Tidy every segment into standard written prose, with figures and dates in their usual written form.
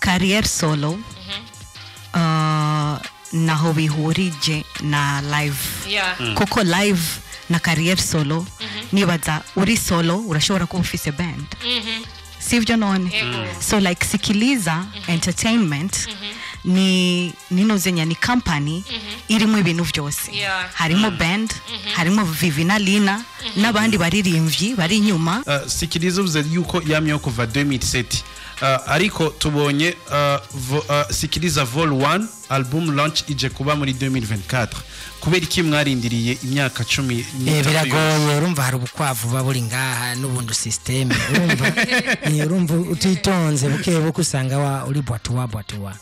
career solo naho bihurije na live kuko live na career solo nibaza uri solo urashobora kuba ufise band sivyo none so like Sikiliza Entertainment ni ninozenya ni company irimo ibintu byose harimo band harimo Vivi na Lina n'abandi baririmbyi bari inyuma Sikiliza uvuze yuko yamye kuva 2007 ariko tubonye Sikiliza Vol 1 album launch ije kuba muri 2024 kubera iki mwarindiriye imyaka 10 biragoye urumva hari ubukwavu baburi ngaha n'ubundi system urumva utitonze buke usanga uri bwatuwa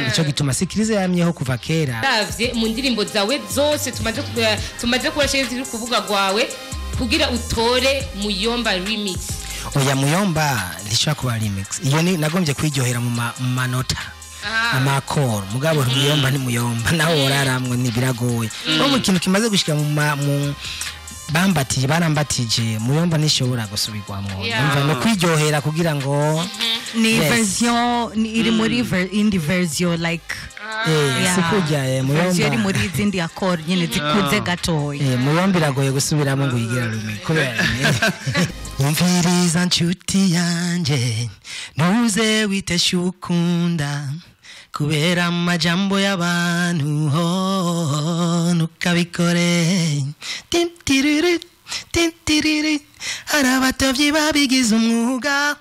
ico gituma Sikiliza yamyeho kuva kera davye mu ndirimbo zawe zose tumaze kurashye ziri kuvuga gwawe kugira utore Muyomba remix oya Muyomba ndishaka kuba remix iyo ni nagombye kwijyohera mu manota amakoro mugabo Muyomba ni Muyomba naho oraramwe ni biragoye mu kintu kimaze gushika mu barambatije Muyomba nishobora gusubirwamo umva no kwijyohera kugira ngo ni version iri muri indi version like sikujya Muyomba iri muri izindi accord nyene zikuze gatoye Muyomba iragoye gusubiramo ngo yigira rume kubera umviriza nshuti yanje nuze witeshukunda kubera amajambo y'abantu nukabikore tintiriri arabatovyi babigize umwuga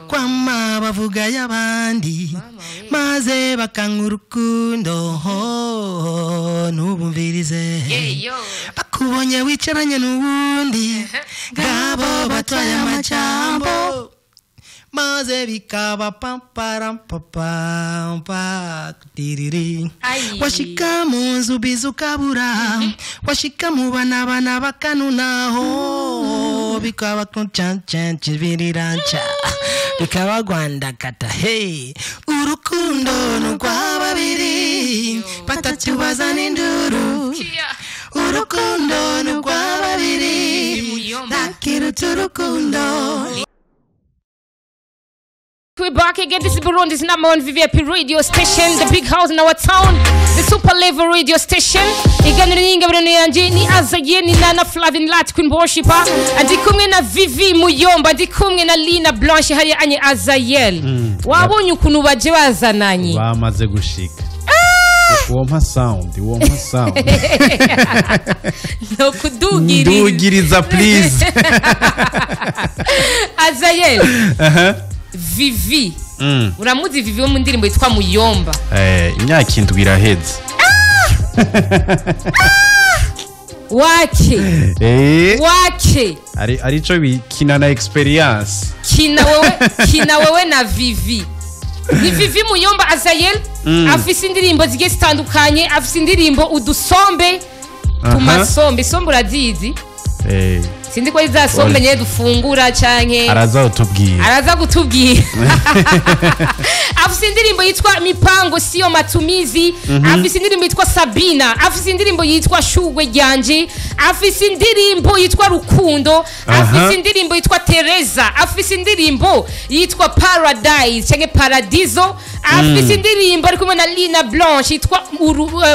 kwama bavuga y'abandi maze bakangurukundo nubumvirize bakubonye wicaranye n'ubundi ngabo batwaye amajambo maze bikaba pampara papa tiriri washika mu nzu bizukabura washika mu bana bakanunaho bikaba kuncancanci biriranca bikaba Rwanda kata hey urukundo n'urw'ababiri batatu bazana induru urukundo n'urw'ababiri nakiruta urukundo. We're back again. This is Burundi's number one VVIP radio station, the big house in our town, the super level radio station. Igani ninga bwana yanje ni Azayel ni Nana Flavin Lat Queen Worshiper. Andi kumwe na Vivi Muyomba, andi kumwe na Lina Blanche haya anye Azayel. Wabonye ukuntu baje bazananye. Bamaze gushika. Wompa sound. No kudugiriza please. Azayel. Vivi uramuzi Vivi wo mu ndirimbo yitwa Muyomba imyaka indwi iraheze wake arico bikina na experience kina wewe na Vivi ni Vivi Muyomba Azayel afise indirimbo zigiye zitandukanye afise indirimbo udusombe tumasombe sombe urazizi sindi ko izasombe nye dufungura canke araza gutubwira afise indirimbo yitwa Mipango Sio Matumizi afise indirimbo yitwa Sabina afise indirimbo yitwa Shugwe Ryanje afise indirimbo yitwa Rukundo afise indirimbo yitwa Teresa afise indirimbo yitwa Paradise canke Paradiso afise indirimbo ari kumwe na Lina Blanche yitwa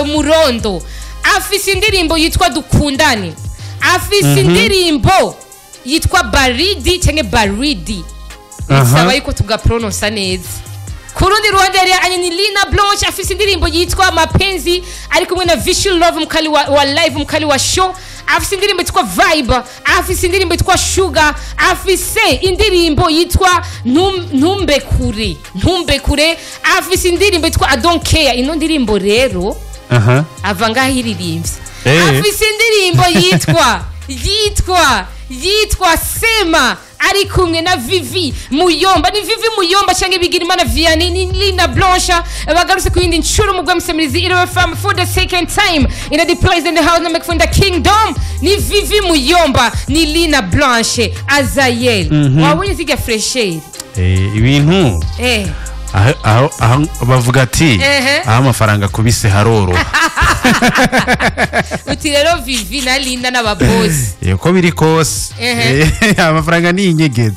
Murondo afise indirimbo yitwa Dukundane afise indirimbo yitwa Baridi canke Baridi saba yuko tugapronounce neza kurundi ruhande yari anye ni Lina Blanche afise indirimbo yitwa Mapenzi ari kumwe na Visual Love mukali wa live mukali wa show afise indirimbo yitwa Vibe afise indirimbo yitwa Sugar afise indirimbo yitwa Ntumbe kure afise indirimbo yitwa I Don't Care ino ndirimbo rero avanga hiririmbye afise indirimbo yitwa Sema ari kumwe na Vivi Muyomba ni Vivi Muyomba canke Bigirimana Vianney ni Lina Blanche bagarutse ku yindi ncuro mu gwamsemirizi iro fam for the second time in the place in the house na make the kingdom ni Vivi Muyomba ni Lina Blanche Azayel wabonye ziga fresher ibintu aho bavuga ati aho amafaranga kubise haroro uti rero Vivi na Lina n'ababoss yeko biri kose amafaranga ni inyegeze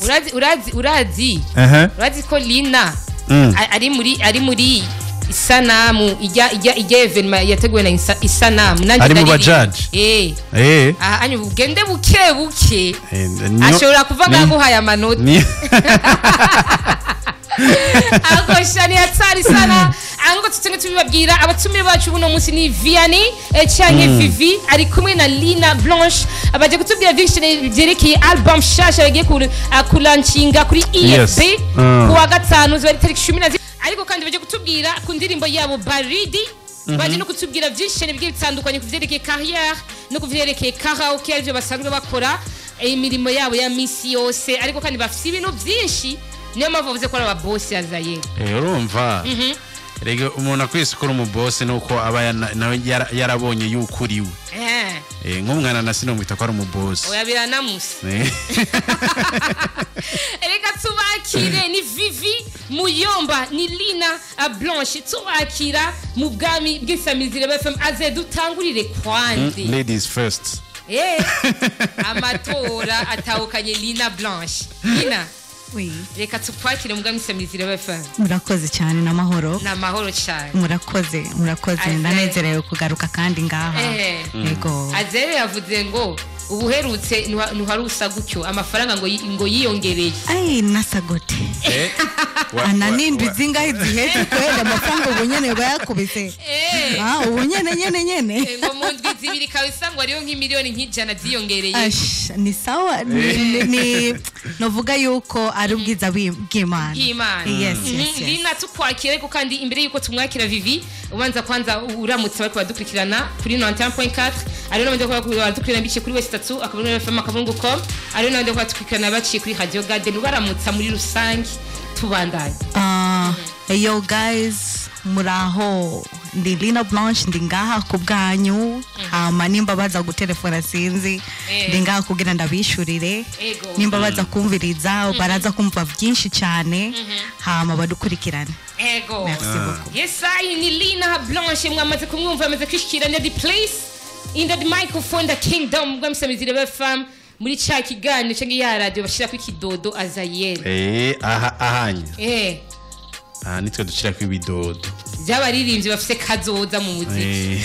urazi ko Lina ari muri isanamu ijya evenima yateguwe na isanamu ari mu bajaji anyu ugende buke buke ashobora kuvuga guhaya amanota agosha ni hatari sana ango tutenge tubibabwira abatumire bacu buno munsi ni Vianney canke Vivi ari kumwe na Lina Blanche abaje kutubwira byinshi byerekeye album shasha yagiye kulanchinga kuri EFB kuwa gatanu zari tariki 10 ariko kandi baje kutubwira ku ndirimbo yabo Baridi baje no kutubwira byinshi bigiye bitandukanye kuvyerekeye carrière no kuvyerekeye karaoke arivyo basanzwe bakora imirimo yabo ya misi yose ariko kandi bafite ibintu byinshi niyo mpamvu bavuze ko ari ababosi yazaye urumva rege umuntu akwese ko mu boss nuko aba nawe yarabonye yukuriwe nk'umwana na sino mwita ko ari mu boss oya biranamusi reka tubakire ni Vivi Muyomba ni Lina Blanche tubakira mu bwami bw'isamizire BFM aze dutangurire kwanze ladies first amatora atawukanye Lina Blanche Lina Oui. Reka tupakire mu bwami bw'isamizire BFM murakoze cyane namahoro cyane murakoze ndanezerewe kugaruka kandi ngaha yego Azere yavuze ngo ubuherutse ntuharusa gutyo amafaranga ngo yiyongereye nasagote ananindi zingahe ziheze kwenda amafaranga ubunyene bayakubise ubunyene ngo mu ndwi zibiri kabisa ngo ariyo nk'imiliyoni nk'ijana ziyongereye ni sawa ni novuga yuko ari ubwiza bw'Imana yes Lina tukwakire ko kandi imbere yuko tumwakira Vivi ubanza kwanza uramutse bari kubadukurikirana kuri 91.4 ari no ndeko kubadukurikirana bice kuri West 3 akabona FM akabungu.com ari no ndeko kubadukurikirana baciye kuri Radio Garden ubaramutsa muri rusange tubandanye yo guys muraho ndi Lina Blanche ndi ngaha ku bwanyu nimba baza gutelefona sinzi ndi ngaha kugira ndabishurire nimba baza kumviriza baraza kumva byinshi cyane badukurikirane merci beaucoup yes I ni Lina Blanche mwamaze kumwumva amaze kwishikirana the place in the microphone the kingdom bw'amsamizire BFM muri cha kiganiro cyangwa ya radio bashira ku kidodo Azayel ahanye nitwe dushira ku bidodo by'abaririmbyi bafite kazoza mu muziki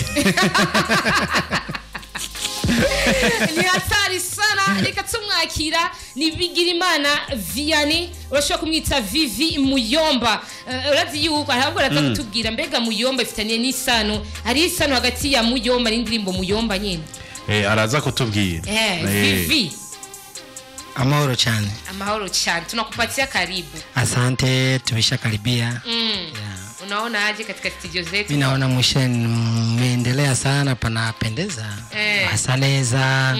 ni hatari sana reka tumwakira ni Bigirimana Vianney urashobora kumwita Vivi Muyomba urazi yuko ahubwo aratubwira mbega Muyomba ifitaniye n'isano hari isano hagati ya Muyomba n'indirimbo Muyomba nyene araza kutubwira Vivi amahoro cyane tunakupatia karibu asante tumeshakaribia unaona aje katika studio zetu mimi naona mmeendelea sana panapendeza hasaneza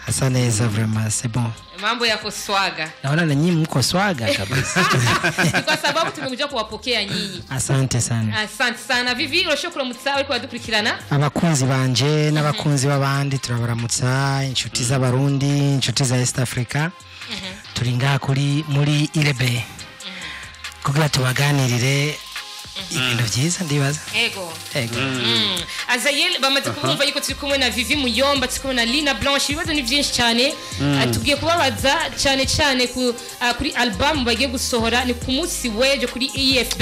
hasaneza vraiment c'est bon mambo yako swaga naona na nyinyi mko swaga kabisa kwa sababu tumekuja kuwapokea nyinyi asante sana Vivi urashobora mutsawe kwa dukurikirana abakunzi banje n'abakunzi babandi turabaramutsa inshuti z'abarundi inshuti za East Africa turinga kuri muri Irebe kugira tubaganirire ibintu byiza ndibaza ego Azayel bamaze kumva yuko turi kumwe na Vivi Muyomba turi kumwe na Lina Blanche ibibazo ni byinshi cyane tugiye kubabaza cyane kuri album bagiye gusohora ni ku munsi weje kuri EFB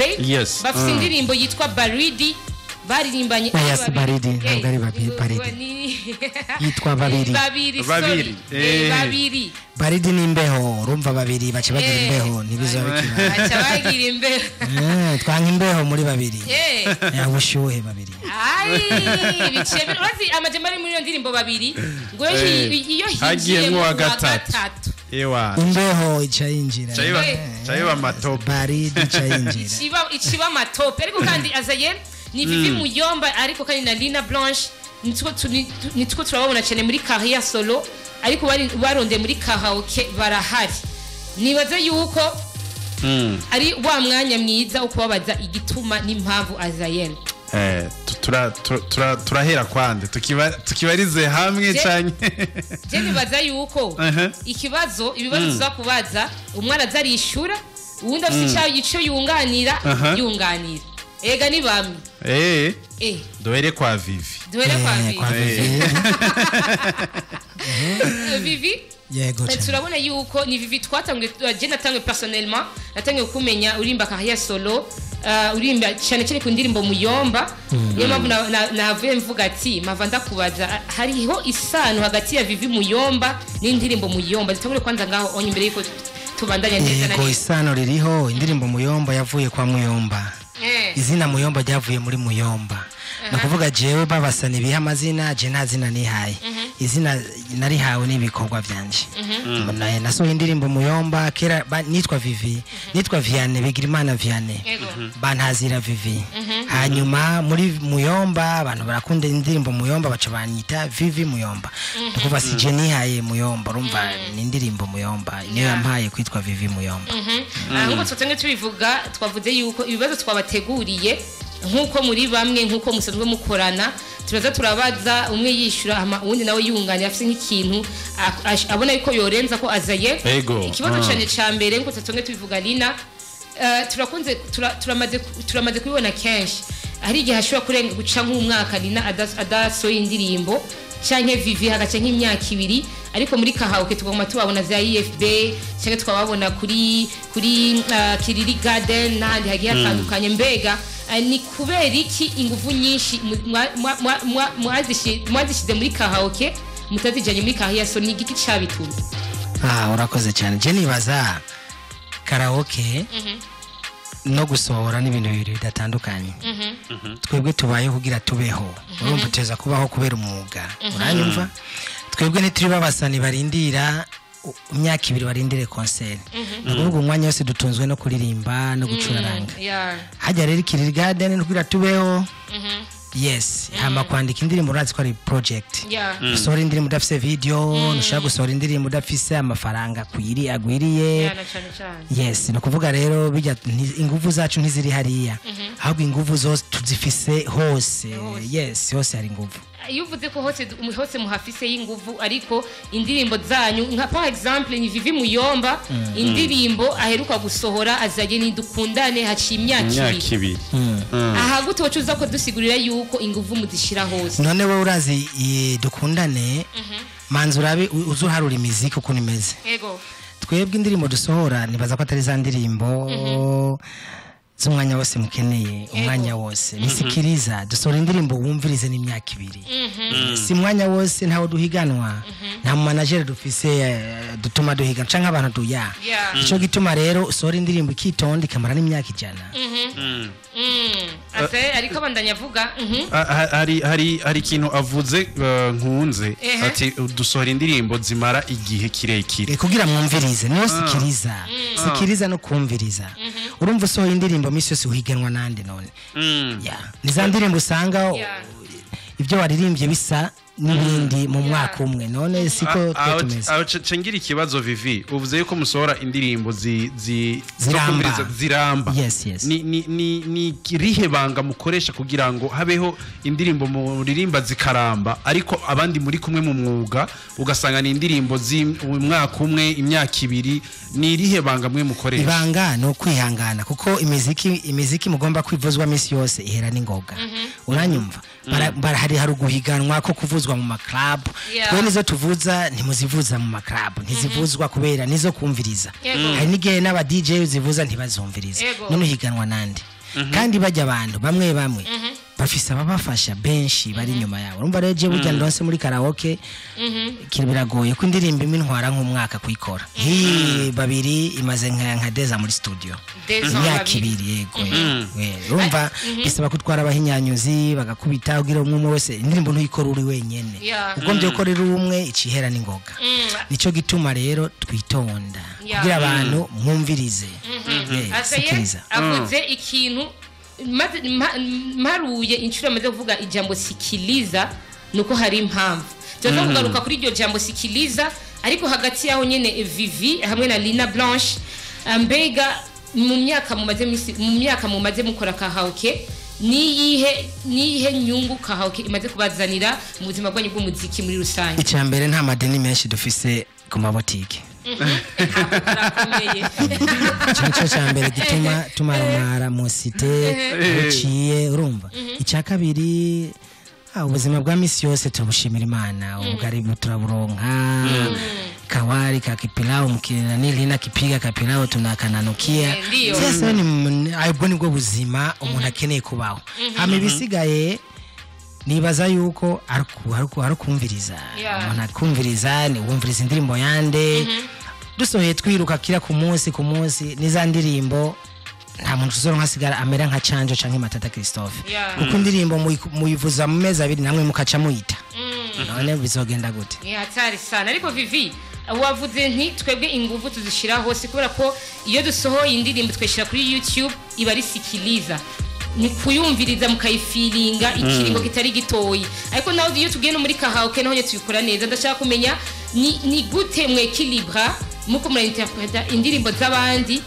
bafite indirimbo yitwa Baridi baririmbanye Baridi ntabwo ari Baridi yitwa babiri Baridi ni imbeho urumva babiri bace bagira imbeho ntibizabikira bace bagira imbeho twanga imbeho muri babiri ubushyuhe babiri bice urazi amajambo ari muri iyo ndirimbo babiri ngo iyo higiye mu gatatu imbeho icayinjira chayiba matope Baridi icayinjira ikiba amatope ariko kandi Azayel ni Vivi Muyomba ariko kandi na Lina Blanche nitwo turababona cyane muri carrière solo ariko baronde muri karaoke barahari nibaza yuko ari wa mwanya mwiza ukubabaza igituma n'impamvu Azayel turahera kwande tukibarize hamwe cyane je nibaza yuko ibibazo tuzakubaza umwana azarishura uwundi afite icyo yunganira ega ni bamwe duhere kwa Vivi Vivi yego turabona yuko ni Vivi twatangiye je natangiye personnellement natangiye kumenya urimba carrière solo urimba cyane cyane ku ndirimbo Muyomba niyo mpamvu navuye mvuga ati mava ndakubaza hariho isano hagati ya Vivi Muyomba n'indirimbo Muyomba tutangure kwanza ngaho onye imbere yuko tubandanya neza na isano ririho indirimbo Muyomba yavuye kwa Muyomba izina Muyomba ryavuye muri Muyomba nakuvuga jewe babasani biha amazina je nta zina nihaye izina narihawe n'ibikorwa byanje nasohoye indirimbo Muyomba kera nitwa Vivi nitwa Vianney Bigirimana Vianney bantazira Vivi hanyuma muri Muyomba abantu barakunda indirimbo Muyomba baca banyita Vivi Muyomba ndakuva sije nihaye Muyomba urumva ni indirimbo Muyomba niyo yampaye kwitwa Vivi Muyomba ahubwo tutenge tubivuga twavuze yuko ibibazo twabateguriye nkuko muri bamwe nkuko musanzwe mukorana turaza turabaza umwe yishura uwundi nawe yunganya afite nk'ikintu abona yuko yorenza ko azaye ikibazo cyane cyambere nkuko tutonge tubivuga Lina turamaze kubibona kenshi hari igihe ashobora kurenga guca nk'umwaka Lina adasohoye indirimbo canke Vivi hagaca nk'imyaka 2 ariko muri Kahauke tugomba tubabona za IFB cyangwa twababona kuri Kiriri Garden n'ahandi hagiye hatandukanye mbega ni kubera iki ingufu nyinshi mwazishize muri Kahauke mutazijanye muri Kahia so ni igiki cabitumye urakoze cyane je nibaza karaoke no gusohora n'ibintu bibiri bidatandukanye twebwe tubaye kugira tubeho urumva teza kubaho kubera umwuga uranyumva twebwe ni turi babasani barindira imyaka 2 barindire concert n'ubwo umwanya wose dutunzwe no kuririmba no gucuraranga hajya rero Kiriri Garden no kugira tubeho yes hama kwandika indirimbo urazi ko ari project gusohora indirimbo udafise video nushaka gusohora indirimbo udafise amafaranga agwiriye yes no kuvuga rero bijya ingufu zacu ntiziri hariya ahubwo ingufu zose tuzifise hose yes hose hari ingufu yuvuze ko hose muhafise y'inguvu ariko indirimbo zanyu nka par exemple ni Vivi Muyomba indirimbo aheruka gusohora azaje ni dukundane haci imyaka 2 aha gute wacuza ko dusigurira yuko inguvu muzishira hose none we urazi dukundane manzurabe uzuharura imiziki uko nimeze yego twebwe indirimbo dusohora nibaza ko atari za ndirimbo z'umwanya wose mukeneye umwanya wose nisikiriza dusohora indirimbo wumvirize n'imyaka 2 si mwanya wose ntawo duhiganwa nta manager dufise dutuma duhiga canka abantu tuya ico gituma rero usohora indirimbo ikitonda ikamara n'imyaka 100 ase ariko bandanya vuga hari ikintu avuze nkunze ati dusohora indirimbo zimara igihe kirekire kugira mwumvirize no sikiriza no kumviriza urumva usohora indirimbo misi yose uhiganwa nande none niza ndirimbo usanga ibyo waririmbye bisa n'ibindi mu mwaka umwe none siko tumeze cengira ikibazo Vivi uvuze yuko musohora indirimbo ziramba yes ni rihe banga mukoresha kugira ngo habeho indirimbo muririmba zikaramba ariko abandi muri kumwe mu mwuga ugasanga ni indirimbo z'umwaka umwe imyaka 2 ni rihe banga mwe mukoresha ibanga no kwihangana kuko imiziki mugomba kwivuzwa misi yose ihera n'ingoga uranyumva hari uguhiganwa ko kuvuzwa mu maklub twe nizo tuvuza ntimuzivuza mu maklub ntizivuzwa kubera nizo kumviriza hari n'igihe n'aba DJ zivuza ntibazumviriza none higanwa nande kandi bajya abantu bamwe bafise ababafasha benshi bari nyuma yawe urumva rero je burya ndonse muri karaoke kiribiragoye ko indirimbo imintwara nk'umwaka kuyikora babiri imaze nka deza muri studio imyaka 2 yego urumva bisaba kutwara abahinyanyuzi bagakubita ugira umwe wese indirimbo ntuyikora uri wenyene ugombye gukorera umwe icihera n'ingoga nico gituma rero twitonda kugira abantu mwumvirize sikiriza avuze ikintu maruye inshuro amaze kuvuga ijambo sikiliza nuko hari impamvu tuza kugaruka kuri iryo jambo sikiliza ariko hagati yaho nyene Vivi hamwe na Lina Blanche mbega mu myaka mumaze mukora Kahauke niyihe nyungu Kahauke imaze kubazanira mu buzima bwanyu bw'umuziki muri rusange icyambere nta madeni menshi dufise ku mabotike cyo cyambere gituma tumaramara mu cité uciye urumva icya kabiri ubuzima bwa misi yose tubushimira Imana ubugari turaburonka kawari kakipilao mkina nili na kipiga kapilao tunakananukia sasa ni ayibwo nibwo buzima umuntu akeneye kubaho hama ibisigaye nibaza yuko arukumviriza umuntu akumviriza ni wumviriza indirimbo yande dusohoye twiruka kira ku munsi niza ndirimbo nta muntu uzoronka sigara amera nka Canjo canke Matata Christophe kuko indirimbo muyivuza mu mezi abiri namwe mukaca muyita none bizogenda gute hatari sana ariko Vivi wavuze nti twebwe ingufu tuzishira hose kubera ko iyo dusohoye indirimbo tweshira kuri YouTube iba risikiliza ni kuyumviriza mukayifilinga ikiringo kitari gitoyi ariko naho iyo tugiye no muri karaoke naho tubikora neza ndashaka kumenya ni gute mwe equilibre muko muri interpreta indirimbo z'abandi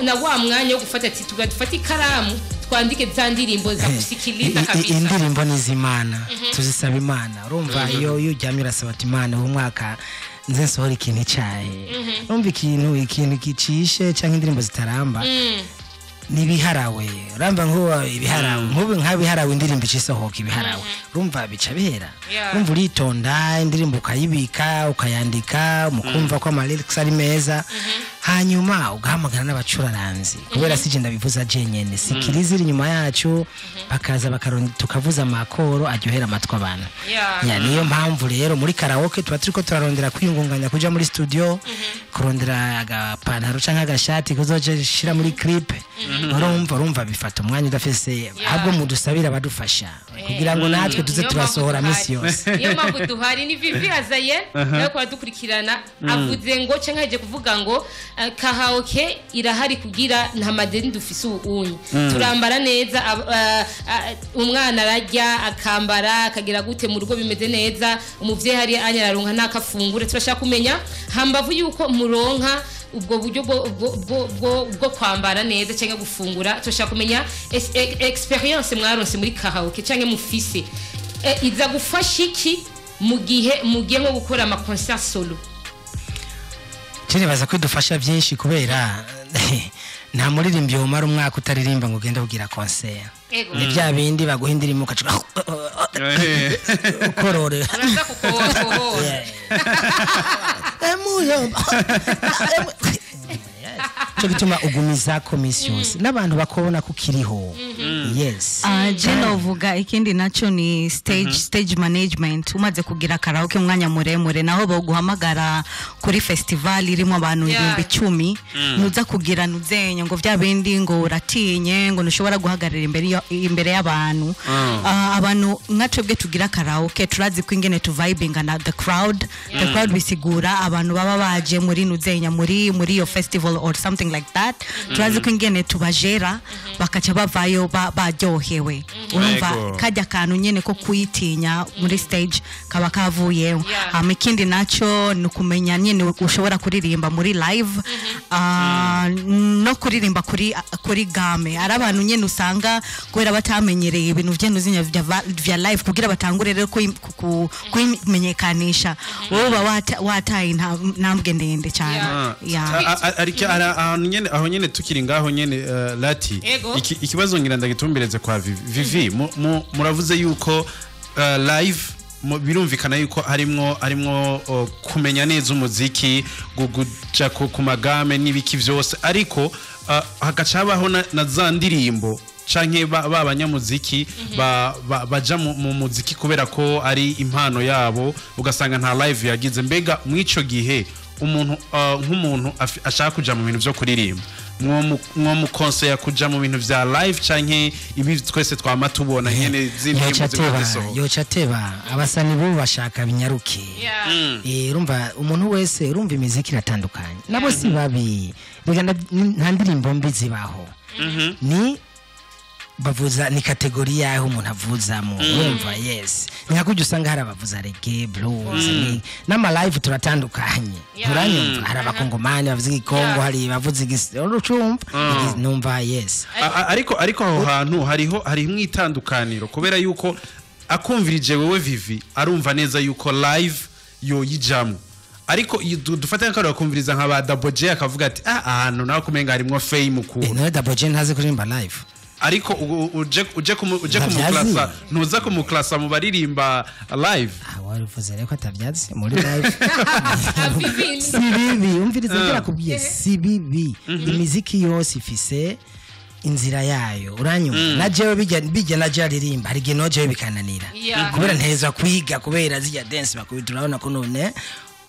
na wa mwanya wo gufata ati tugadufata ikaramu twandike za ndirimbo za kusikiliza kabisa indirimbo nizimana tuzisaba Imana urumva iyo ujyamye urasaba ati Imana uwo mwaka nze nsohora ikintu cyahe urumva ikintu gicishe cyangwa indirimbo zitaramba nibiharawe uramba ngo ibiharawe nk'abiharawe indirimbo cisohoka ibiharawe urumva bica bihera urumva uritonda indirimbo ukayibika ukayandika mukumva ko lyrics ari meza hanyuma ugahamagara n'abacuraranzi kubera sije ndabivuza jenyene sikiriza iri nyuma yacu bakaza tukavuza amakoro aryohera amatwi abantu niyo mpamvu rero muri karaoke tuba turiko turarondera kwingunganya kuja muri studio kurondera agapantaro canke agashati kuzoje shira muri clip urumva bifata umwanya udafise ahubwo mudusabira badufasha kugira ngo natwe tuze turasohora misi yose niyo mpamvu duhari ni Vivi Azaye nayo kwa dukurikirana avuze ngo canke aje kuvuga ngo karaoke irahari kugira nta madeni dufise ubunye turambara neza umwana arajya akambara akagira gute mu rugo bimeze neza umuvyeyi hari anyararonka nakafungure turashaka kumenya hambavu yuko muronka ubwo buryo bwo kwambara neza cyangwa gufungura turashaka kumenya experience mwaronse muri karaoke cyangwa mufise iza gufasha iki mu gihe nko gukora ama concert solo baza kwidufasha byinshi kubera nta muririmbyi umara umwaka utaririmba ngo ugende kugira concert ni bya bindi baguhindira imuka ukorore uraza kukohora cyo gituma ugumiza commissions n'abantu bakobona kukiriho yes Jeno vuga ikindi nacho ni stage management umaze kugira karaoke umwanya muremure naho boguhamagara kuri festival irimo abantu 10,000 nuza kugira nuzenye ngo vya bindi ngo uratinye ngo nushobora guhagarira imbere y'abantu abantu nkatwebwe tugira karaoke turazi kwingene tu vibing na the crowd bisigura abantu baba baje muri nuzenya muri yo festival or something like that turazi kwingene tubajera bakaca bavayo baryohewe urumva kajya kantu nyene ko kuyitinya muri stage kaba kavuyeho ikindi naco nukumenya nyene ushobora kuririmba muri live no kuririmba kuri game ari abantu nyene usanga kubera batamenyereye ibintu vy'enuzinya vya live kugira batangure rero kumenyekanisha wowe wataye ntambwe ndende cyane aho nyene tukiri ngaho nyene lati ikibazo ngira ndagitumbereze kwa Vivi muravuze yuko live birumvikana yuko harimwo kumenya neza umuziki guja ku magame n'ibiki vyose ariko hagacabaho na za ndirimbo canke babanyamuziki baja mu muziki kubera ko ari impano yabo ugasanga nta live yagize mbega mwico gihe umuntu nk'umuntu ashaka kuja mu bintu byo kuririmba mwo mu conseil kuja mu bintu vya live canke ibi twese twama tubona nyene yoca teba abasani bo bashaka binyaruke urumva umuntu wese urumva imiziki iratandukanye nabo si babi biganda nta ndirimbo mbi zibaho ni bavuza ni kategori yaho umuntu avuzamo urumva yes nkakujya usanga hari abavuza reggae blues n'ama live turatandukanye uranyumva hari abakongomani bavuza igikongo hari bavuza igisumba numva yes ariko aho hantu hariho mwitandukaniro kubera yuko akumvirije wewe Vivi arumva neza yuko live yo yijamo ariko dufata nk'akaro akumviriza nka ba Double J akavuga ati ahantu naho kumenga harimwo fame ku no Double J ntazi kuririmba live ariko uje kumuklasa ntuza kumuklasa mu baririmba live warivuze reko atabyazi muri live si bibi umviriza ngira kubwiye si bibi imiziki yose ifise inzira yayo uranyuma na jewe bijya na jaririmba hari gihe noje bikananira kubera nteza kwiga kubera zijya dance bakubituraona ko none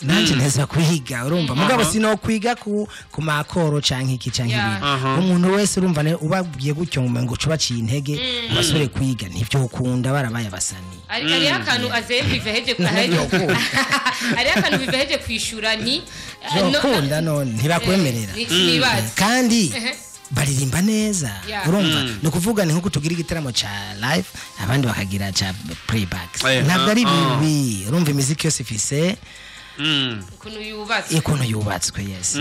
nanje nteza kwiga urumva mugabo sino kwiga ku makoro canke iki canke ibi umuntu wese urumva ne ubabwiye gutyo ngo cubaciye intege basore kwiga nivyo ukunda barabaye abasani ari akantu azeviveheje kwishura ni ukunda none ntibakwemerera kandi baririmba neza urumva no kuvuga ni nko kutugira igitaramo cha live abandi bakagira cha playback ntabwo ari bibi urumva imiziki yose ifise ukuntu yubatswe yes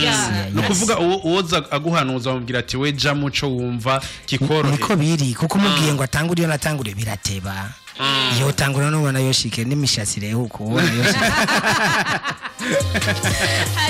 no kuvuga uwoza aguhanuza bamubwira ati we ja muco wumva kikorohe niko biri kuko umubwiye ngo atanguriye natanguriye birateba iyo utangura nubona yoshike n'imishatsi rero ukubona yoshike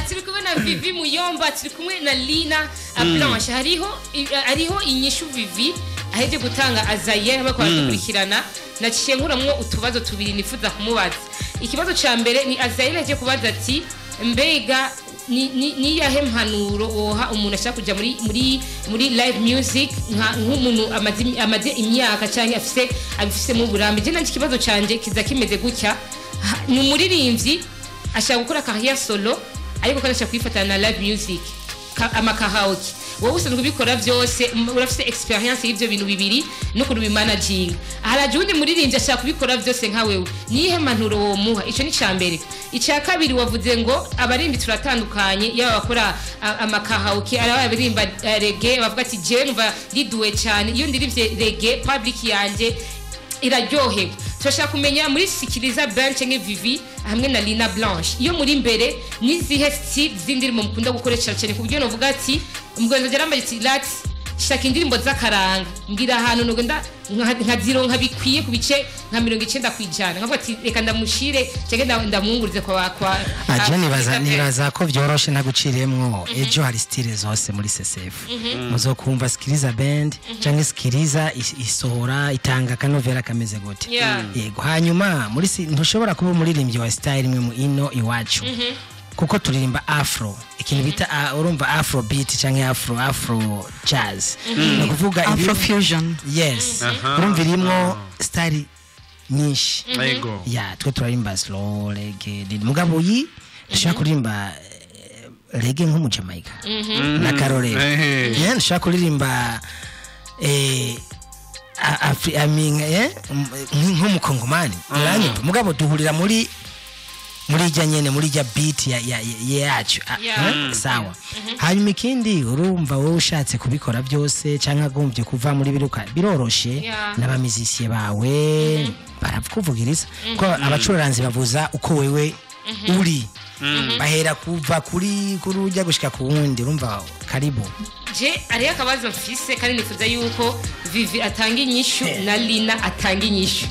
turi kumwe na Vivi Muyomba turi kumwe na Lina Blanche hariho inyishu Vivi aheje gutanga Azaye bakora dukurikirana naciye nkuramwo utubazo tubiri nifuza kumubaza ikibazo ca mbere ni Azaye naje kubaza ati mbega ni yahe mpanuro woha umuntu ashaka kuja muri live music nk'umuntu amaze imyaka cyangwa afise mu burambe je nanje kibazo canje kiza kimeze gutya ni umuririmbyi ashaka gukora carrière solo ariko kandi kwifatana na live music amakaraoke wowe usanzwe ubikora byose urafite experience y'ibyo bintu bibiri no kurubi managing haraje undi muririmbyi ashaka kubikora byose nka wewe nihe mpanuro wo muha ico ni cambere icya kabiri wavuze ngo abarimbi turatandukanye yaba bakora amakaraoke abarimba reggae bavuga ati je numva riduwe cyane iyo ndirivye reggae public yanje iraryohewe turashaka kumenya muri Sikiliza Band cyangwa Vivi hamwe na Lina Blanche iyo muri imbere nizihe style zindirimo mukunda gukoresha cyane kubyo novuga ati umugwenzo jarambaye ati lati shaka indirimbo z'akaranga mbwira ahantu nogenda nka bikwiye ku bice nka 90% nkavuga ati reka ndamushire cyangwa ndamwungurize kwa aje nibaza ko byoroshe naguciremwo ejo hari style zose muri CCF muzokumva Sikiliza Band cyangwa Sikiliza isohora itanga kanovera kameze gute yego hanyuma muri ntushobora kuba umuririmbyi wa style imwe mu ino iwacu kuko turirimba afro ikintu bita urumva afro beat cyangwa afro jazz no kuvuga afro fusion yes urumva irimo style nyinshi ya twe turirimba slow reggae mugabo yi dushaka kuririmba reggae nko mu Jamaica na Carole dushaka kuririmba nko mu Kongomani mugabo duhurira muri janyene muri ja beat yacu sawa hanyuma ikindi urumva wowe ushatse kubikora byose cyangwa gombye kuva muri biruka biroroshe n'abamizisiye bawe baravukuvugiriza ko abacuranzi bavuza uko wewe uri bahera kuva kuri ujya gushika ku wundi urumva karibu je ari akabazo mfise kandi nifuza yuko Vivi atanga inyishu na Lina atanga inyishu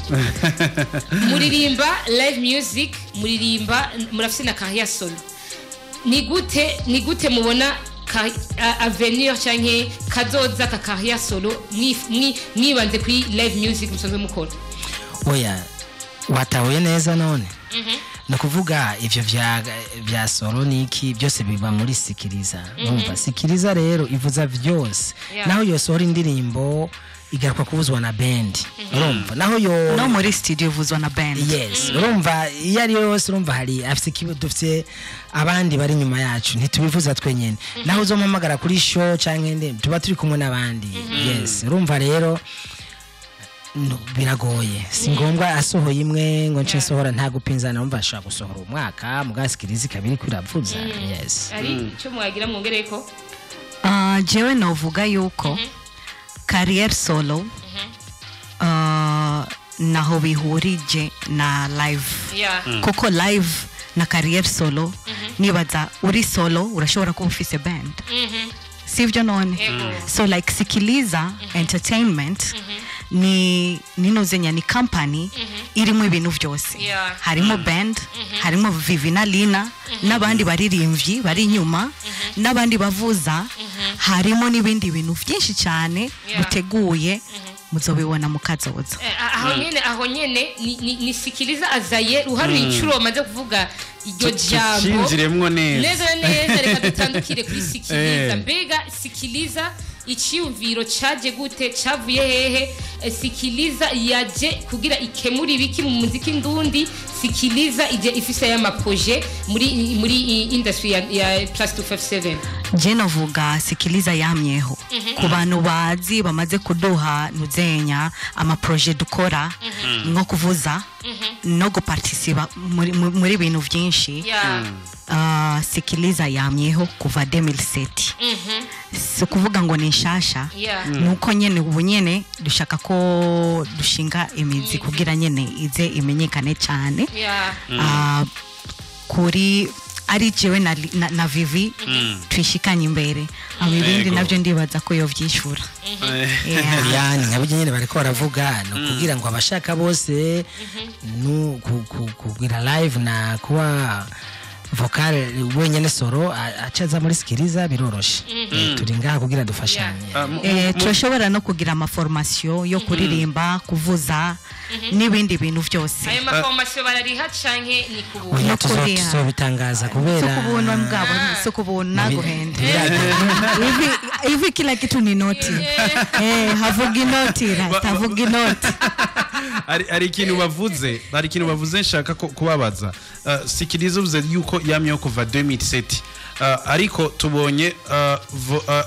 muririmba live music muririmba murafise na carrière solo ni gute mubona avenir canke kazoza ka carrière solo mwibanze kuri live music musanzwe mukora oya watahuye neza none no kuvuga ivyo vya solo niki byose biba muri Sikiliza numva Sikiliza rero ivuza byose naho yo solo indirimbo igaruka kubuzwa na band urumva naho yo no muri studio ivuzwa na band yes urumva yari yose urumva hari afite kibo dufite abandi bari nyuma yacu ntitubivuza twenyene naho uzompamagara kuri show canke tuba turi kumwe n'abandi yes urumva rero no biragoye singombwa asohoye imwe ngo nce sohora nta gupinzana numva ashaka gusohora umwaka mugasikiriza kabiri kwiravuza yes ari cyo mwagira mwongereko jewe novuga yuko carrière solo naho bihurije na live kuko live na carrière solo nibaza uri solo urashobora kuba ufise band sivyo none so like Sikiliza entertainment ni nozenya ni company irimo ibintu byose harimo band harimo Vivi na Lina n'abandi baririmbyi bari inyuma n'abandi bavuza harimo n'ibindi bintu byinshi cyane buteguye muzobibona mukazoza aho nyene ni sikiliza azaye ruhari incuro maze kuvuga iryo jambo cinjiremwo neza reka dutandukire kuri sikiliza mbega sikiliza icyumviro caje gute cavuye hehe sikiliza yaje kugira ikemura ibiki mu muziki ndundi sikiliza ije ifise ya maprojet muri industry ya plus 257 je navuga sikiliza yamyeho ku bantu bazi bamaze kuduha nuzenya ama projet dukora nko kuvuza no guparticipa muri bintu byinshi sikiliza yamyeho kuva 2007 si kuvuga ngo ni nshasha nuko nyene ubu nyene dushaka ko dushinga imizi kugira nyene ize imenyekane cyane kuri ari jewe na Vivi twishikanye imbere abibindi navyo ndibaza ko yo vyishura yani nkabije nyene bariko baravuga no kugira ngo abashaka bose no kugira live na kuba vocal wenyene soro acaza muri sikiliza biroroshe turi ngaha kugira dufashanye turashobora no kugira ama formation yo kuririmba kuvuza n'ibindi bintu byose ayo ma formation barariha canke ni kubuntu so bitangaza kubera kubuntu mugabo so kubuntu guhenda hivi kila kitu ni noti havuga inoti havuga inoti ari ikintu bavuze nshaka kubabaza sikiliza uvuze yuko yamyeho kuva 2007 ariko tubonye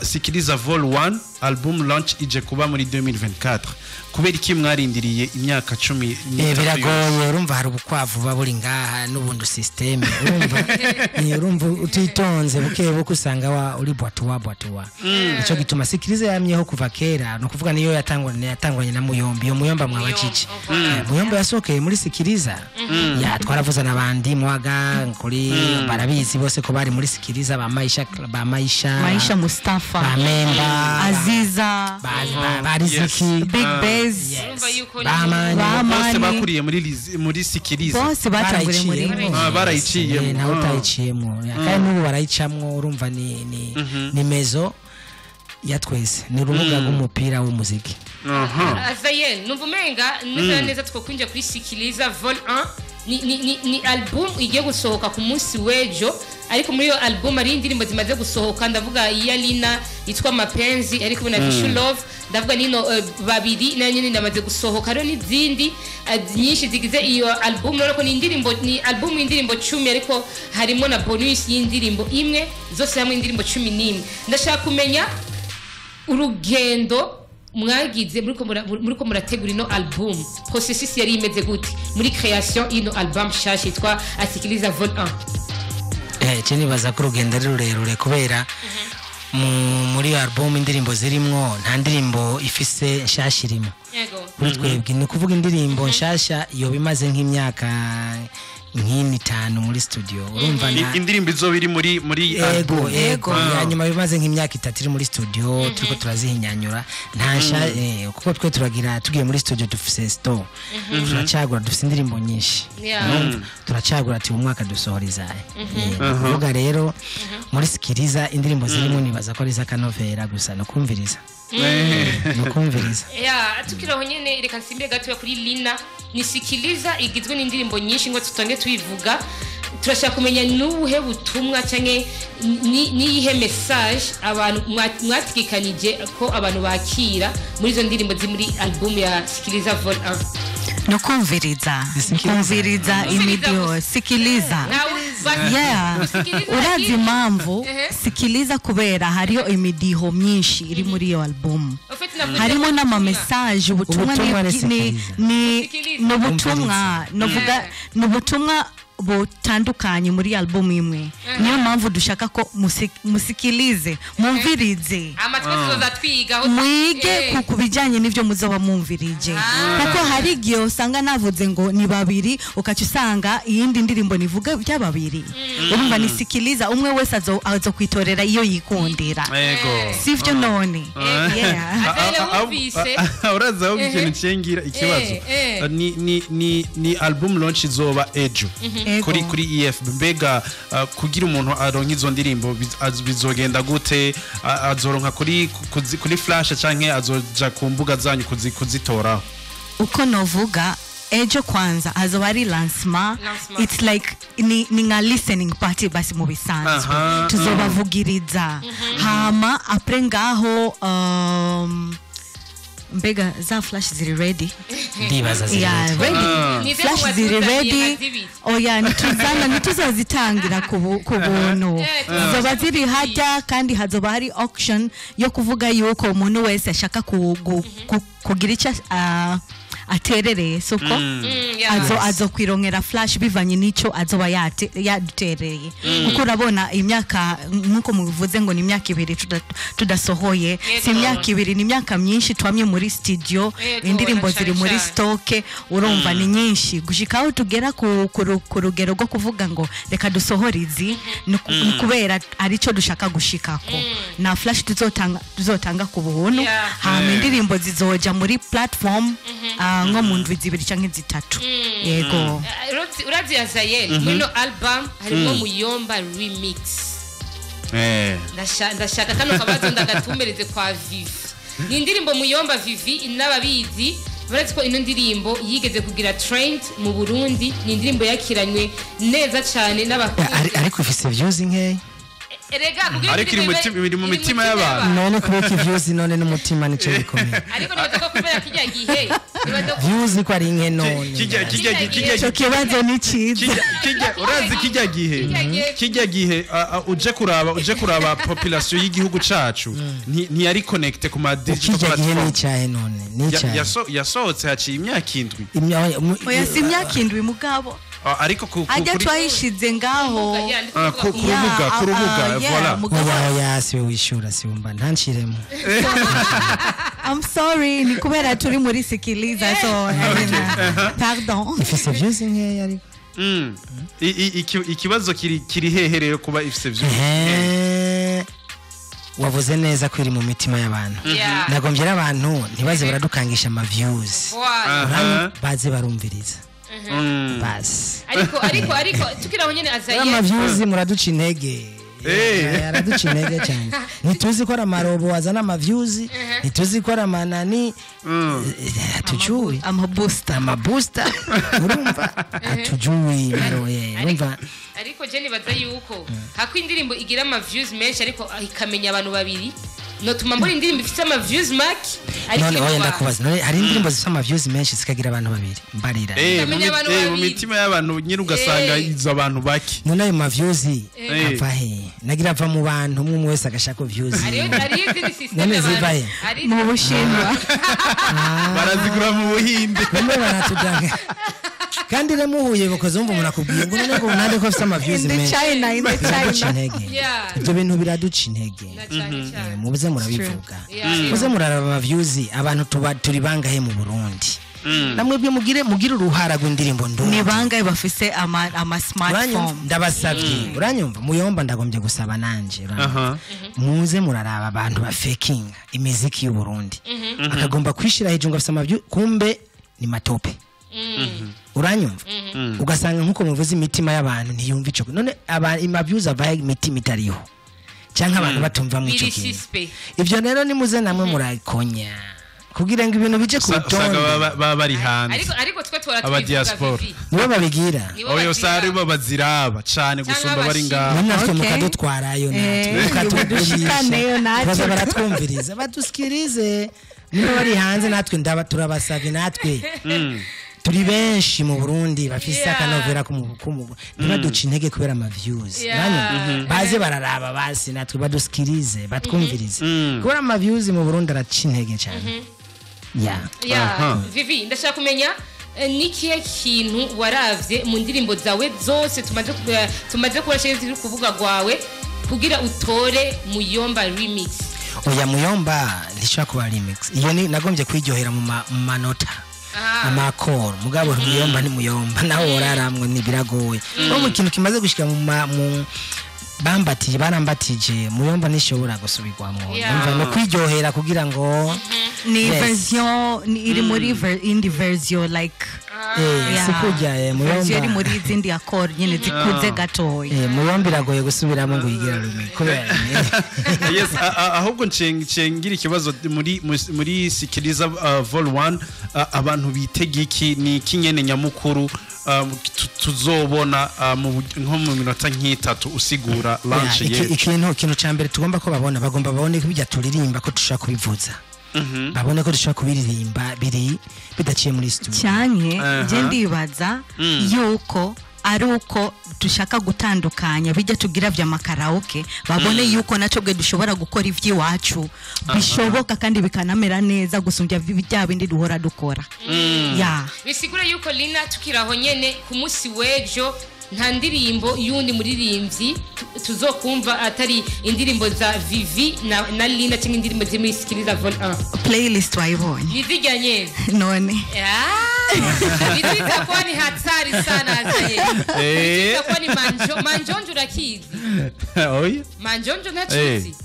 sikiliza vol 1 album launch ije kuba muri 2024 kubera iki mwarindiriye imyaka 10 biragoye urumva hari ubukwavu baburi ngaha n'ubundi system urumva utitonze buke usanga wa uri bwatuwa ico gituma sikiliza yamyeho kuva kera no kuvuga niyo yatangwanye na Muyombi yo Muyomba mwabacike Muyomba yasokeye muri sikiliza twaravuza nabandi mwaga kuri barabizi bose ko bari muri sikiliza ba Maisha Mustafa ba Memba Aziza Bariziki Big Bass bose bakuriye muri sikiliza bose batanguriye muri barayiciye na utayiciyemo kandi n'ubu barayicamwo urumva ni mezo ya twese ni urubuga rw'umupira w'umuziki Azaye numvumenga neza twokwinja kuri sikiliza vol 1 ni album igiye gusohoka ku munsi wejo ariko muri yo album ari indirimbo zimaze gusohoka ndavuga iya Lina yitwa Mapenzi ariko na Vishu Love ndavuga nino babiri na nyine ndamaze gusohoka rero n'izindi nyinshi zigize iyo album rero ko ni album y'indirimbo 10 ariko harimo na bonus y'indirimbo imwe zose hamwe indirimbo 11 ndashaka kumenya urugendo mwagize muriko murategura ino album processus yari imeze gute muri création ino album shasha yitwa asikiliza vol 1 cyane baza ko urugendo ari rurerure kubera muri album indirimbo zirimwo nta ndirimbo ifise nshasha irimo kuri twebwe ni kuvuga indirimbo nshasha iyo bimaze nk'imyaka nk'ini 5 muri studio urumva indirimbo izo biri muri album nyuma bimaze nk'imyaka 3 iri muri studio turiko turazihinyanyura ntasha kuko twe tugiye muri studio dufise store turacagura dufise indirimbo nyinshi turacagura ati umwaka dusohoriza kuvuga rero muri sikiliza indirimbo zirimo nibaza ko ari za kanovera gusa no kumviriza tukiraho nyene reka nsimbe gato kuri Lina nisikiliza igizwe n'indirimbo nyinshi ngo tutange tubivuga turashaka kumenya n'ubuhe butumwa canke niyihe message abantu mwatikikanije ko abantu bakira muri izo ndirimbo ziri muri album ya sikiliza vol 1 no kumviriza imidio sikiliza urazi impamvu sikiliza kubera hariyo imidiho myinshi iri muri iyo album harimo n'ama message ubutumwa ni ubutumwa novuga n'ubutumwa bitandukanye muri album imwe niyo mpamvu dushaka ko musikilize mumvirize amatwi tuzoza twiga mwige kubijyanye n'ibyo muzoba mumvirije kuko hari igihe usanga navuze ngo ni babiri ukaca usanga iyindi ndirimbo nivuga by'ababiri urumva nisikiliza umwe wese azo kwitorera iyo yikundira sivyo none uraza aho ikintu cyengira ikibazo ni album launch izoba ejo kuri EFB mbega kugira umuntu aronka izo ndirimbo bizogenda gute azoronka kuri flash canke azoja ku mbuga zanyu kuzitoraho uko novuga ejo kwanza hazoba ari lancement it's like ni nka listening party basi mu bisanzwe tuzobavugiriza hama apre ngaho mbega za flash ziri ready ndibaza ziri ready flash ziri ready oya nituzozitangira ku buntu zoba ziri hajya kandi hazoba hari auction yo kuvuga yuko umuntu wese ashaka kugira icyo aterereye soko azo kwirongera flash bivanye nico azoba yadutereye kuko urabona imyaka nkuko mubivuze ngo ni imyaka 2 tudasohoye si imyaka 2 ni imyaka myinshi twamye muri studio indirimbo ziri muri stock urumva ni nyinshi gushikaho tugera ku rugero rwo kuvuga ngo reka dusohorizi kubera arico dushaka gushikako na flash tuzotanga ku buntu hama indirimbo zizoja muri platform nko mu ndwi 2 canke 3 yego urazi yazaye muri album harimo Muyomba remix ndashaka kano kabazo ndagatumbereze kwa Vivi ni indirimbo Muyomba Vivi n'ababizi barazi ko ino ndirimbo yigeze kugira trend mu Burundi ni indirimbo yakiranywe neza cyane n'abakunzi ariko ifise views nke ariko iri mu mitima y'abantu none kubeka views none n'umutima nico bikomeye ariko nibaza ko kubera kijya gihe views ko ari nke none cyo kibazo ni cyiza urazi kijya gihe uje kuraba population y'igihugu cacu ntiyari connecte ku ma digital platform n'icyahe none n'icyahe yasohotse haciye imyaka 7 oya si imyaka 7 mugabo ariko ajya twayishize ngaho ku rubuga voilà ya si wishura si umba ntanciremo I'm sorry ni kubera turi muri sikiliza so pardon ifise views nke ariko ikibazo kiri heherero kuba ifise views wavuze neza ko iri mu mitima y'abantu nagombye abantu ntibaze baradukangisha ama views baze barumviriza basi ariko tukiraho nyene azaye ama views muraduca intege araduca intege cyane ntituzi ko ari amarobo wazana ama views ntituzi ko ari amanani atujui ama booster urumva atujui maroye urumva ariko je nibaza yuko hako indirimbo igira ama views menshi ariko ikamenya abantu babiri notuma mbona indirimbo ifite ama views make none oya ndakubaza none hari indirimbo zifite ama views menshi zikagira abantu babiri mbarira mu mitima y'abantu nyine ugasanga izo abantu baki none ayo ma views ava he nagira ava mu bantu umwe wese agashaka views none ziva he mu Bushinwa barazigura mu Buhinde none baratudanga kandi remuhuye bakoze umva umuntu akubwiye ngo none ngo nande ko afite ama views menshi in the China ibyo bintu biraduca intege mubuze murabivuga mubuze muraraba ama views abantu turi bangahe mu Burundi namwe byo mugire uruhara rw'indirimbo ndo ni bangahe bafise ama smartphone ndabasabye uranyumva Muyomba ndagombye gusaba nanje muze muraraba abantu ba faking imiziki y'u Burundi akagomba kwishira hejuru ngo afise ama views kumbe ni matope uranyumva ugasanga nkuko muvuze imitima y'abantu ntiyumva ico none ama views ava imitima itariho cyangwa abantu batumva mu ico kintu ivyo rero nimuze namwe murakonya kugira ngo ibintu bije ku rutonde baba bari hanze ariko twe aba diaspora nibo babigira oyo sari bo baziraba cyane gusumba bari ngaho natwe mukadutwarayo natwe mukatugurisha baza baratwumviriza baduskirize nibo bari hanze natwe turabasavye natwe turi benshi mu Burundi bafise akanovera ntibaduca intege kubera ama views baze bararaba basi natwe baduskirize batwumvirize kubera ama views mu Burundi araca intege cyane Vivi ndashaka kumenya nikihe kintu waravye mu ndirimbo zawe zose tumaze kurashira ziri kuvuga gwawe kugira utore Muyomba remix? Oya Muyomba lishaka kuba remix. Iyo ni nagombye kwiryohera mu manota. Amakoro mugabo Muyomba ni Muyomba naho oraramwe ni biragoye. Mu kintu kimaze gushika mu barambatije Muyomba nishobora gusubirwamo. Umva no kwiryohera kugira ngo ni version iri muri indi version like sikujya Muyomba iri muri izindi accord nyene zikuze gatoya. Muyomba iragoye gusubiramo ngo yigira rumi kubera yes ahubwo ncengira ikibazo muri Sikiriza vol 1 abantu bitega iki ni kinyene nyamukuru tuzobona nko mu minota nk'itatu usigura launch ye ikintu cyambere tugomba ko bagomba babone ko bijya turirimba ko dushaka kubivuza babone ko dushaka kubiririmba biri bidaciye muri studio cyane je ndibaza yuko ari uko dushaka gutandukanya bijya tugira vya makaraoke babone yuko naco bwe dushobora gukora ivy'iwacu bishoboka kandi bikanamera neza gusumbya bijya bindi duhora dukora bisigura yuko Lina tukiraho nyene ku munsi wejo nta ndirimbo yundi muririmbyi tuzokumva atari indirimbo za Vivi na Lina cyangwa indirimbo ziri muri Sikiriza vol 1 playlist wayibonye nizijya nyene none nizijya kwa ni hatari sana azaye nizijya kwa ni manjonjo urakizi oya manjonjo ntakizi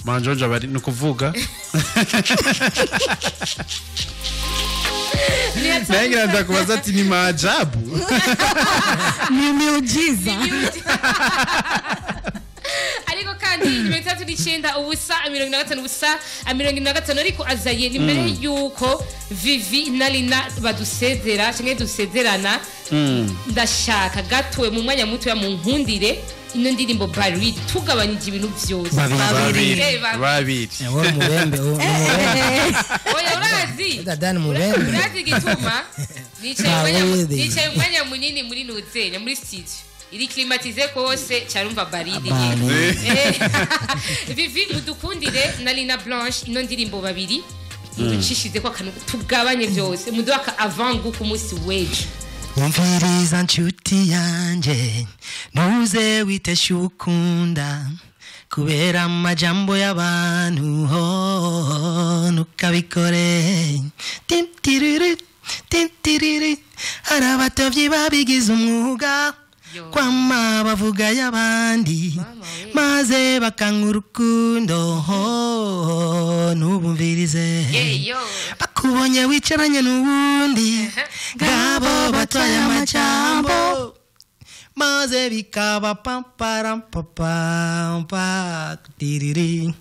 manjonjo bari nukuvuga Nengira ndakubaza ati ni maajabu ni miujiza ariko kandi 39 ubusa 45 ubusa 45 ariko azaye ni mbere yuko Vivi na Lina badusezera cyangwa dusezerana ndashaka gatwe mu mwanya muto ya munkundire ino ndirimbo Baridi tugabanyije ibintu byose babiri wowe mubembe oya urazi dadani mubembe urazi gituma nicaye umwanya munini muri nuzenya muri studio iri climatize kose cyarumva Baridi nyene Vivi mudukundire na Lina Blanche ino ndirimbo babiri ducishize ko akantu tugabanye byose muduka avangu ku munsi weje Umviriza nshuti yanje nuze witesha ukunda kubera amajambo y'abantu nukabikore tintiriri hari abatavyi babigize umwuga kwama bavuga y'abandi maze bakanga urukundo nubumvirize bakubonye wicaranye n'ubundi ngabo batwaye amajambo maze bikaba pamparampa tiriri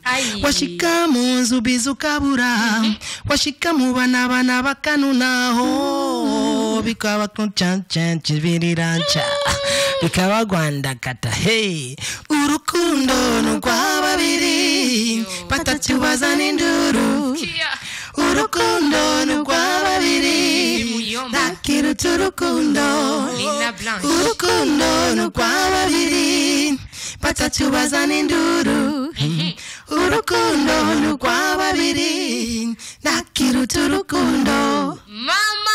washika mu nzu bizukabura washika mu bana bakanunaho bikaba kunchancha birirancha bikaba Rwanda kata hey urukundo n'urw'ababiri batatu bazana induru urukundo n'urw'ababiri nakiruta urukundo urukundo n'urw'ababiri batatu bazana induru urukundo n'urw'ababiri nakiruta urukundo mama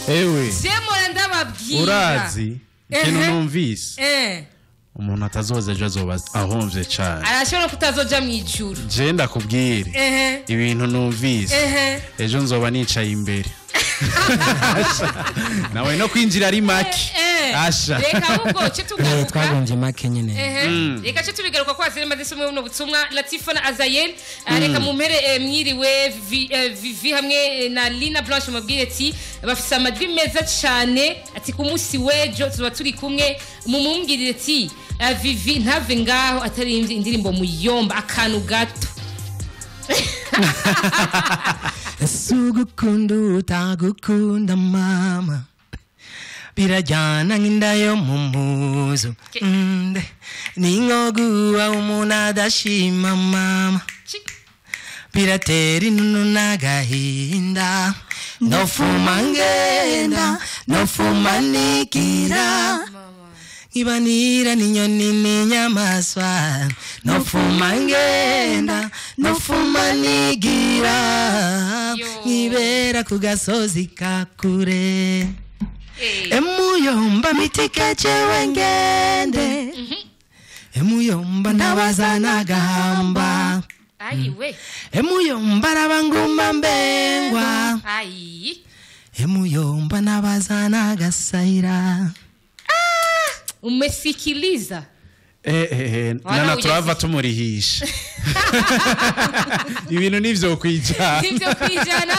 ewe semora ndababwira urazi ikintu numvise umuntu atazoza ejo azoba ahomvye cyane arashobora kutazoja mu ijuru je ndakubwire ibintu numvise ejo nzoba nicaye imbere nawe no kwinjira ari make asha reka ahubwo cyo tugaruka twagonje make nyene reka cyo tubigaruka kwa zirema zisumwe buno butumwa Latifa na Azayel reka mumpere mwiriwe Vivi hamwe na Lina Blanche mabwire ati bafise amadwi meza cyane ati ku munsi wejo tuba turi kumwe mumumbwirire ati Vivi ntave ngaho atarimbye indirimbo Muyomba akantu gato sugukunda utagukunda mama birajyana nk'indayo mu muzo n'inkoguwa umuntu adashima mama biratera inunu n'agahinda nofuma ngenda nofuma nigira ibanira n'inyoni n'inyamaswa nofuma ngenda nofuma nigira nkibera ku gasozi kakure emuyomba mitike cewe ngende emuyomba nabaza n'agahamba emuyomba arabanguma mbengwa emuyomba nabaza n'agasayira. Umesikiliza? Nana turava tumurihisha. Ibintu nivyo kwijana. Nivyo kwijana.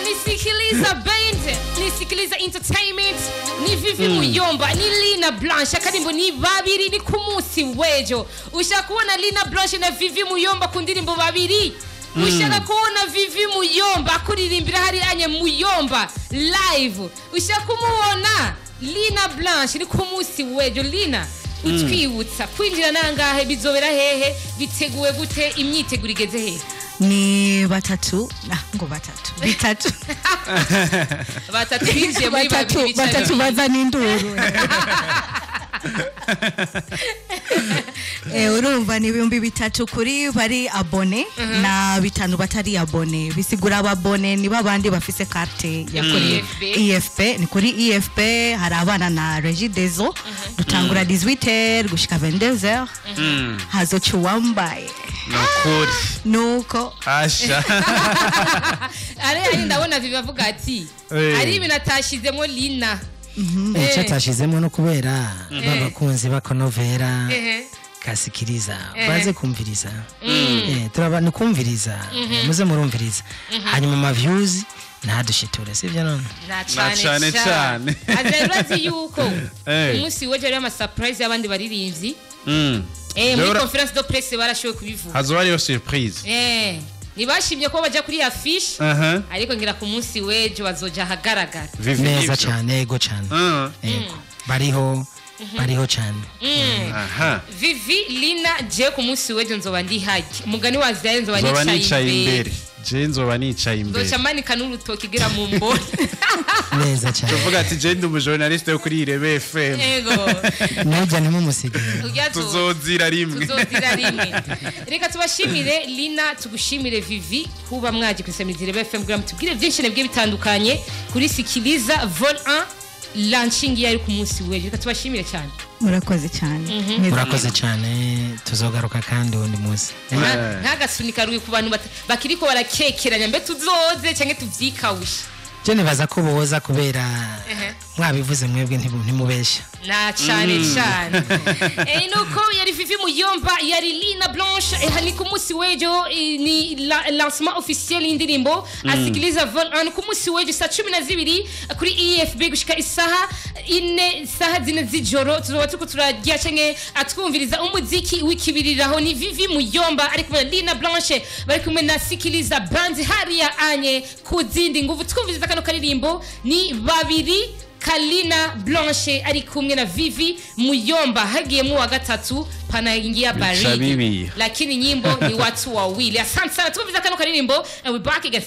Nisikiliza band, nisikiliza entertainment, ni Vivi Muyomba, ni Lina Blanche, akadimbo ni babiri ni kumusi wejo. Ushakuona Lina Blanche na Vivi Muyomba kundirimbo babiri. Ushaka kuona Vivi Muyomba kuririmbira hari anye Muyomba live. Ushakumuona Lina Blanche ni kumusi wejo. Lina utwibutsa kwinjira nangahe bizobera hehe biteguwe gute imyiteguro igeze hehe? Ni batatu bitatu batatu binjiye muri babiri batatu bazana induru. Urumva ni ibihumbi bitatu kuri bari abone na bitanu batari abone. Bisigura ababone ni babandi bafise carte ya kuri EFP. Ni kuri EFP hari abana na Regideso dutangura 18h gushika 22h hazoca uwambaye nukuri nuko asha ari ndabona bibavuga ati ari ibintu atashizemo Lina icyo atashizemo no kubera babakunzi bakonovera kasikiriza baze kumviriza turabana kumviriza muze murumviriza hanyuma ma views nadushitura sivyo none na cyane azerazi yuko umunsi weje ari ama surprise y'abandi baririmbyi muri conference de presse barashowe kubivuga hazo ari yo surprise nibashimye ko baja kuri affiche ariko ngira ku munsi weje bazoja hagaragara neza cyane ego cyane ego bariho cyane Vivi Lina je ku munsi weje nzoba ndi haje umugani wa Zaire nzoba nicaye imbere je nzoba nicaye imbere ndocamanika n'urutoki gira mu mbone neza cyane tuvuga ati je ndi umujournaliste yo kuri Irebe FM ego nujya nimumusigire tuzozira rimwe reka tubashimire Lina tugushimire Vivi kuba mwaje kwisemeza Irebe FM gram tubwire byinshi nebwe bitandukanye kuri Sikiliza Vol 1 launching yari ku munsi weje reka tubashimire cyane. Murakoze cyane tuzogaruka kandi undi munsi ntagasunika ruye ku bantu bakiriko barakekeranya mbe tuzoze cyangwa tuvyikawusha je nibaza ko boza kubera mwabivuze mwebwe ntimubesha na cyane nuko yari Vivi Muyomba yari Lina Blanche hani ku munsi wejo ni lancement officiel y'indirimbo Asikiliza Vol 1 ku munsi wejo saa 12 kuri EFB gushika isaha 4 z'ijoro tuzoba tuko turajya cyane atwumviriza umuziki w'ikibiriraho ni Vivi Muyomba ari kumwe na Lina Blanche bari kumwe na Sikiliza band hariya anye ku zindi nguvu twumviriza kano karirimbo ni babiri Kalina Blanche ari kumwe na Vivi Muyomba hagiyemo wa gatatu panaingia baridi lakini nyimbo ni watu wawili. Asante sana tumviriza kano karirimbo and we back again.